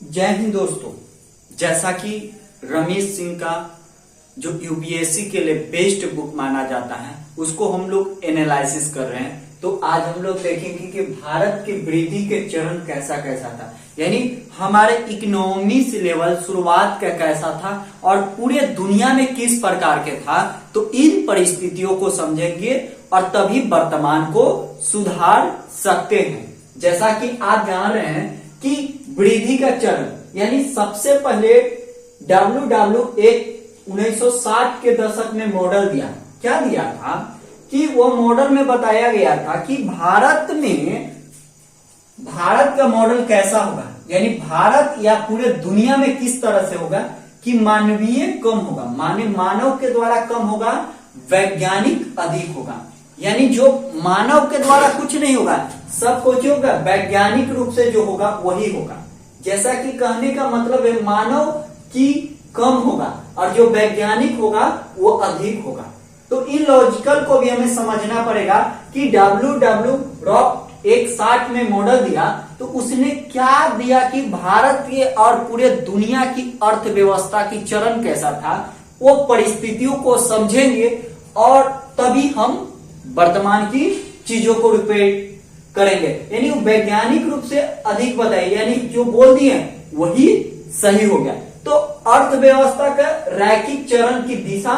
जय हिंद दोस्तों। जैसा कि रमेश सिंह का जो यूपीएससी के लिए बेस्ट बुक माना जाता है उसको हम लोग एनालिसिस कर रहे हैं। तो आज हम लोग देखेंगे कि भारत की वृद्धि के चरण कैसा कैसा था, यानी हमारे इकोनॉमिक्स लेवल शुरुआत का कैसा था और पूरे दुनिया में किस प्रकार के था। तो इन परिस्थितियों को समझेंगे और तभी वर्तमान को सुधार सकते हैं। जैसा कि आप जान रहे हैं कि वृद्धि का चरण यानी सबसे पहले WWA 1960 के दशक में मॉडल दिया। क्या दिया था कि वो मॉडल में बताया गया था कि भारत का मॉडल कैसा होगा, यानी भारत या पूरे दुनिया में किस तरह से होगा कि मानवीय कम होगा, माने मानव के द्वारा कम होगा, वैज्ञानिक अधिक होगा। यानी जो मानव के द्वारा कुछ नहीं होगा, सब कुछ होगा, वैज्ञानिक रूप से जो होगा वही होगा। जैसा कि कहने का मतलब है मानव की कम होगा और जो वैज्ञानिक होगा वो अधिक होगा। तो इन लॉजिकल को भी हमें समझना पड़ेगा कि WW रॉक एक 60 में मॉडल दिया तो उसने क्या दिया कि भारत के और पूरे दुनिया की अर्थव्यवस्था की चरण कैसा था, वो परिस्थितियों को समझेंगे और तभी हम वर्तमान की चीजों को रिपेट करेंगे। यानी वैज्ञानिक रूप से अधिक बताइए, यानी जो बोल दिए वही सही हो गया। तो अर्थव्यवस्था का रैखिक चरण की दिशा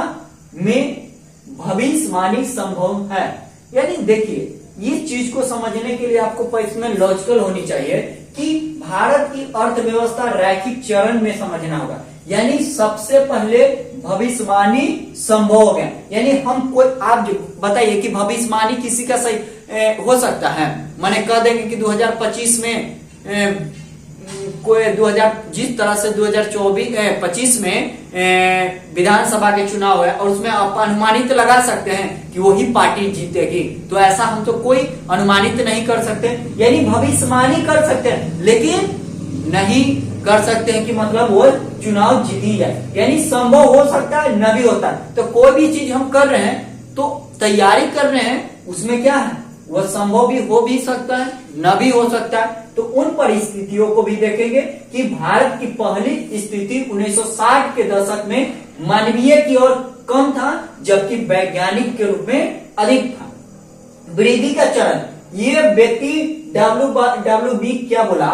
में भविष्यवाणी संभव है। यानी देखिए इस चीज को समझने के लिए आपको इसमें लॉजिकल होनी चाहिए कि भारत की अर्थव्यवस्था रैखिक चरण में समझना होगा। यानी सबसे पहले भविष्यवाणी संभव हो गया, यानी हम कोई आप जो बताइए कि भविष्यवाणी किसी का सही हो सकता है। मैंने कह देंगे कि 2025 में कोई 2000 जिस तरह से 2025 में विधानसभा के चुनाव है और उसमें आप अनुमानित लगा सकते हैं कि वही पार्टी जीतेगी, तो ऐसा हम तो कोई अनुमानित नहीं कर सकते। यानी भविष्यवाणी कर सकते हैं लेकिन नहीं कर सकते हैं कि मतलब वो चुनाव जीती जाए। यानी संभव हो सकता है न भी होता है। तो कोई भी चीज हम कर रहे हैं तो तैयारी कर रहे हैं, उसमें क्या है वो संभव भी हो भी सकता है न भी हो सकता है। तो उन परिस्थितियों को भी देखेंगे कि भारत की पहली स्थिति 1960 के दशक में मानवीय की ओर कम था जबकि वैज्ञानिक के रूप में अधिक था। वृद्धि का चरण ये व्यक्ति WW क्या बोला,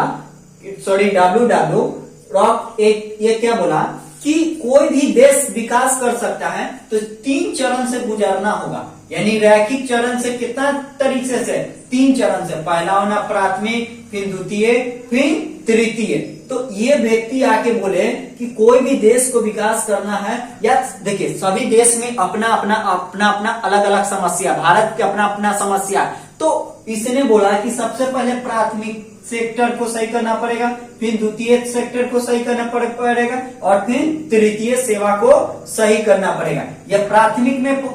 सॉरी WW रॉक ये क्या बोला कि कोई भी देश विकास कर सकता है तो 3 चरण से गुजरना होगा। यानी रैखिक चरण से कितना तरीके से 3 चरण से, पहला होना प्राथमिक, फिर द्वितीय, फिर तृतीय। तो ये व्यक्ति आके बोले कि कोई भी देश को विकास करना है, या देखिए सभी देश में अपना अपना अलग अलग समस्या, भारत के अपना अपना समस्या। तो इसने बोला कि सबसे पहले प्राथमिक सेक्टर को सही करना पड़ेगा, फिर द्वितीय सेक्टर को सही करना पड़ेगा और फिर तृतीय सेवा को सही करना पड़ेगा। यह प्राथमिक में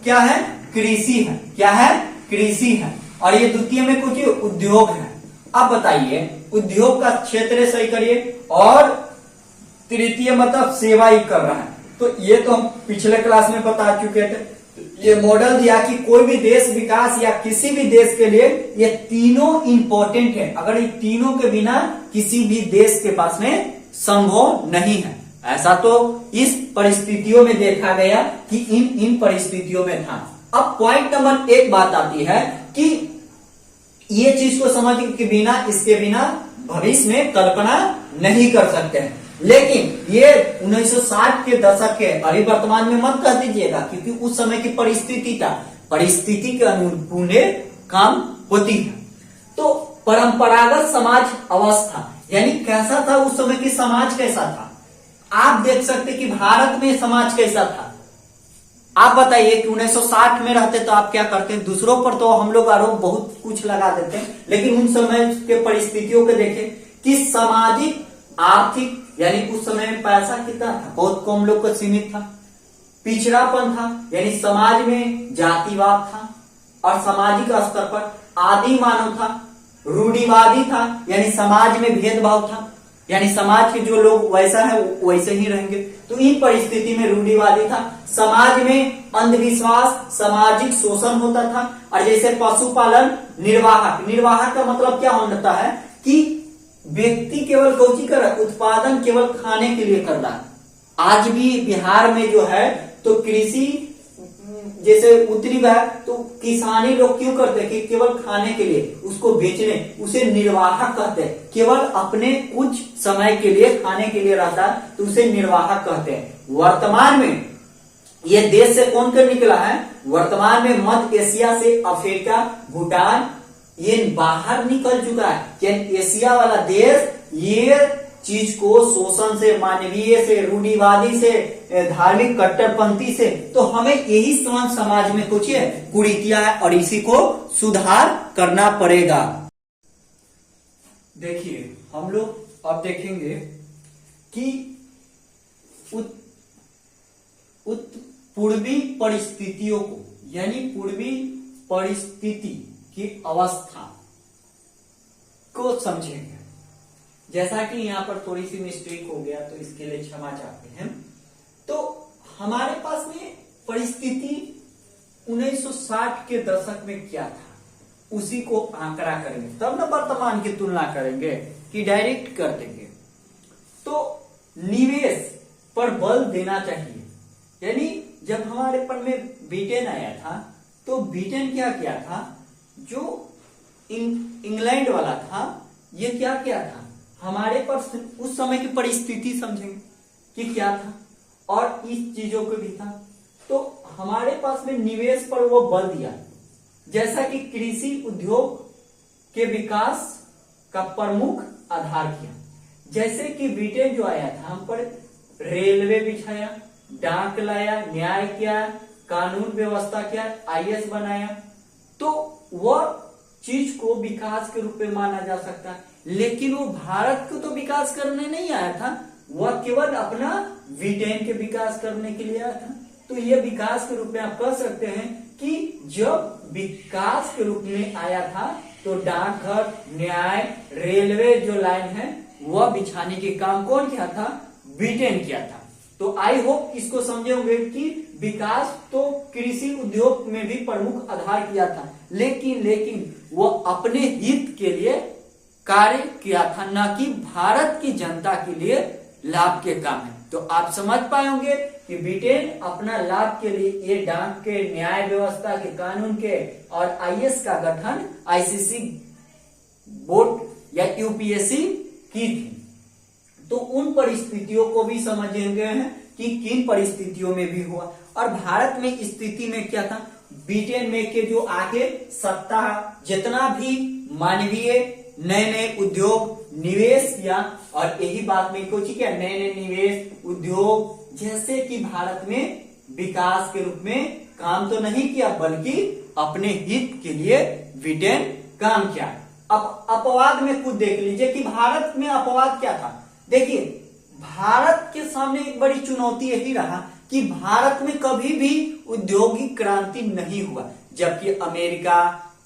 क्या है, कृषि है, क्या है, कृषि है, और ये द्वितीय में कुछ उद्योग है। अब बताइए उद्योग का क्षेत्र सही करिए और तृतीय मतलब सेवा ही कर रहा है। तो ये तो हम पिछले क्लास में बता चुके थे। ये मॉडल दिया कि कोई भी देश विकास या किसी भी देश के लिए ये तीनों इंपॉर्टेंट है। अगर ये तीनों के बिना किसी भी देश के पास में संभव नहीं है। ऐसा तो इस परिस्थितियों में देखा गया कि इन परिस्थितियों में था। अब पॉइंट नंबर 1 बात आती है कि ये चीज को समझ के बिना, इसके बिना भविष्य में कल्पना नहीं कर सकते हैं। लेकिन ये 1960 के दशक के, अभी वर्तमान में मत कह दीजिएगा क्योंकि उस समय की परिस्थिति के अनुकूल काम होती है। तो परंपरागत समाज अवस्था यानी कैसा था उस समय की समाज, कैसा था आप देख सकते कि भारत में समाज कैसा था। आप बताइए कि 1960 में रहते तो आप क्या करते, दूसरों पर तो हम लोग आरोप बहुत कुछ लगा देते हैं, लेकिन उन समय के परिस्थितियों को देखें कि सामाजिक आर्थिक, यानी उस समय में पैसा कितना था, बहुत कम लोग को सीमित था, पिछड़ापन था, यानी समाज में जातिवाद था और सामाजिक स्तर पर आदि मानव था, रूढ़िवादी था, यानी समाज में भेदभाव था, यानी समाज के जो लोग वैसा है वैसे ही रहेंगे। तो इन परिस्थिति में रूढ़िवादी था, समाज में अंधविश्वास, सामाजिक शोषण होता था, और जैसे पशुपालन, निर्वाहक का मतलब क्या होता है कि व्यक्ति केवल कौची कर रहा है, उत्पादन केवल खाने के लिए कर रहा है। आज भी बिहार में जो है तो कृषि जैसे उत्तरी भाग तो किसानी लोग क्यों करते हैं कि केवल खाने के लिए, उसको बेचने, उसे निर्वाह कहते हैं। केवल अपने कुछ समय के लिए खाने के लिए रहता है तो उसे निर्वाह कहते हैं। वर्तमान में ये देश से कौन कर निकला है, वर्तमान में मध्य एशिया से अफ्रीका, भूटान ये बाहर निकल चुका है। एशिया वाला देश ये चीज को शोषण से, मानवीय से, रूढ़िवादी से, धार्मिक कट्टरपंथी से, तो हमें यही समाज में कुछ कुरीतियां है और इसी को सुधार करना पड़ेगा। देखिए हम लोग अब देखेंगे कि पूर्वी परिस्थितियों को, यानी पूर्वी परिस्थिति की अवस्था को समझेंगे। जैसा कि यहाँ पर थोड़ी सी मिस्टेक हो गया तो इसके लिए क्षमा चाहते हैं। तो हमारे पास में परिस्थिति 1960 के दशक में क्या था उसी को आंकड़ा करेंगे, तब ना वर्तमान की तुलना करेंगे कि डायरेक्ट कर देंगे। तो निवेश पर बल देना चाहिए, यानी जब हमारे पर में ब्रिटेन आया था तो ब्रिटेन क्या किया था, जो इंग्लैंड वाला था ये क्या किया था, हमारे पर उस समय की परिस्थिति समझेंगे कि क्या था और इस चीजों को भी था। तो हमारे पास में निवेश पर वो बल दिया, जैसा कि कृषि उद्योग के विकास का प्रमुख आधार किया। जैसे कि ब्रिटेन जो आया था हम पर रेलवे बिछाया, डाक लाया, न्याय किया, कानून व्यवस्था किया, आईएएस बनाया, तो वह चीज को विकास के रूप में माना जा सकता है। लेकिन वो भारत को तो विकास करने नहीं आया था, वह केवल अपना ब्रिटेन के विकास करने के लिए आया था। तो ये विकास के रूप में आप कह सकते हैं कि जब विकास के रूप में आया था तो डाकघर, न्याय, रेलवे जो लाइन है वह बिछाने के काम कौन किया था, ब्रिटेन किया था। तो आई होप इसको समझे होंगे कि विकास तो कृषि उद्योग में भी प्रमुख आधार किया था, लेकिन वो अपने हित के लिए कार्य किया था, न कि भारत की जनता के लिए लाभ के काम है। तो आप समझ पाए होंगे कि ब्रिटेन अपना लाभ के लिए ये डाक के, न्याय व्यवस्था के, कानून के और आईएएस का गठन आईसीसी बोर्ड या यूपीएससी की थी। तो उन परिस्थितियों को भी समझेंगे हैं कि किन परिस्थितियों में भी हुआ। और भारत में स्थिति में क्या था, ब्रिटेन में के जो आगे सत्ता जितना भी मानवीय नए नए उद्योग निवेश किया, और यही बात में कुछ क्या, नए नए निवेश उद्योग जैसे कि भारत में विकास के रूप में काम तो नहीं किया बल्कि अपने हित के लिए ब्रिटेन काम किया। अब अपवाद में खुद देख लीजिए कि भारत में अपवाद क्या था। देखिए भारत के सामने एक बड़ी चुनौती यही रहा कि भारत में कभी भी औद्योगिक क्रांति नहीं हुआ, जबकि अमेरिका,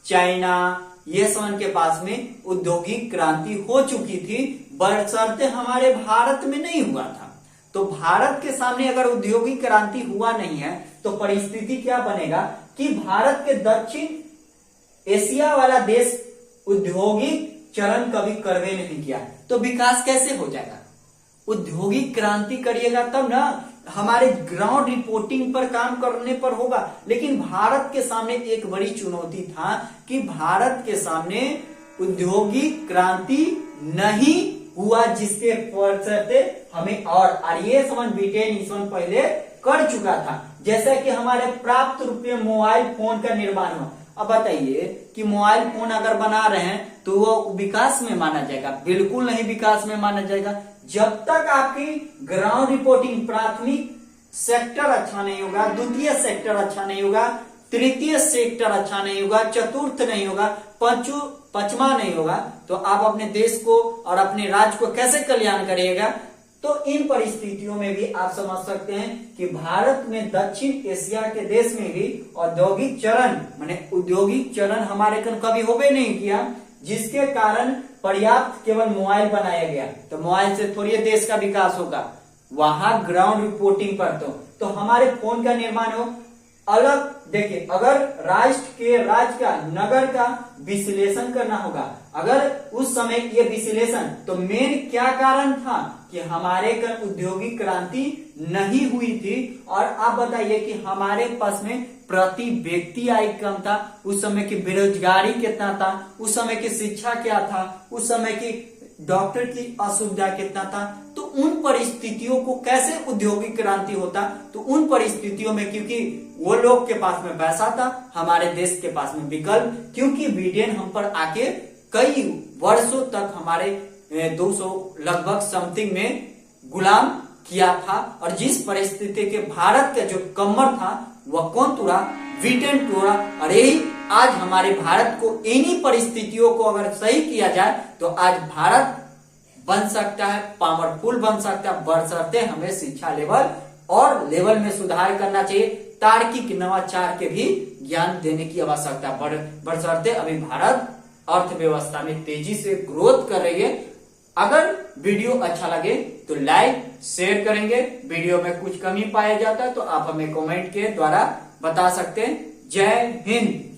चाइना ये सब के पास में औद्योगिक क्रांति हो चुकी थी, बशर्ते हमारे भारत में नहीं हुआ था। तो भारत के सामने अगर औद्योगिक क्रांति हुआ नहीं है तो परिस्थिति क्या बनेगा कि भारत के दक्षिण एशिया वाला देश औद्योगिक चरण कभी करवे नहीं किया, तो विकास कैसे हो जाएगा। औद्योगिक क्रांति करिएगा तब ना, हमारे ग्राउंड रिपोर्टिंग पर काम करने पर होगा। लेकिन भारत के सामने एक बड़ी चुनौती था कि भारत के सामने औद्योगिक क्रांति नहीं हुआ, जिसके चलते हमें और ये समझ ब्रिटेन इस पहले कर चुका था। जैसा कि हमारे प्राप्त रूप में मोबाइल फोन का निर्माण हुआ। अब बताइए कि मोबाइल फोन अगर बना रहे हैं तो वो विकास में माना जाएगा? बिल्कुल नहीं विकास में माना जाएगा। जब तक आपकी ग्राउंड रिपोर्टिंग प्राथमिक सेक्टर अच्छा नहीं होगा, द्वितीय सेक्टर अच्छा नहीं होगा, तृतीय सेक्टर अच्छा नहीं होगा, चतुर्थ नहीं होगा, पचमा नहीं होगा, तो आप अपने देश को और अपने राज्य को कैसे कल्याण करिएगा। तो इन परिस्थितियों में भी आप समझ सकते हैं कि भारत में दक्षिण एशिया के देश में भी औद्योगिक चरण माने औद्योगिक चरण हमारे कभी होबे नहीं किया, जिसके कारण पर्याप्त केवल मोबाइल बनाया गया। तो मोबाइल से थोड़ी देश का विकास होगा, वहां ग्राउंड रिपोर्टिंग पर तो हमारे फोन का निर्माण हो, अलग देखिए, अगर राष्ट्र के, राज्य का, नगर का विश्लेषण करना होगा, अगर उस समय ये विश्लेषण, तो मेन क्या कारण था कि हमारे कर औद्योगिक क्रांति नहीं हुई थी। और आप बताइए कि हमारे पास में प्रति व्यक्ति आय कम था, उस समय की बेरोजगारी कितना था, उस समय की शिक्षा क्या था, उस समय की डॉक्टर की असुविधा कितना था। तो उन परिस्थितियों को कैसे औद्योगिक क्रांति होता, तो उन परिस्थितियों में क्योंकि वो लोग के पास में पैसा था, हमारे देश के पास में विकल्प, क्योंकि ब्रिटेन हम पर आके कई वर्षों तक हमारे 200 लगभग समथिंग में गुलाम किया था। और जिस परिस्थिति के भारत का जो कमर था वह कौन तोड़ा, ब्रिटेन तोड़ा। और यही आज हमारे भारत को, इन्हीं परिस्थितियों को अगर सही किया जाए तो आज भारत बन सकता है, पावरफुल बन सकता है, बशर्ते हमें शिक्षा लेवल और लेवल में सुधार करना चाहिए, तार्किक नवाचार के भी ज्ञान देने की आवश्यकता, बशर्ते अभी भारत अर्थव्यवस्था में तेजी से ग्रोथ कर रही है। अगर वीडियो अच्छा लगे तो लाइक शेयर करेंगे, वीडियो में कुछ कमी पाया जाता है तो आप हमें कमेंट के द्वारा बता सकते हैं। जय हिंद।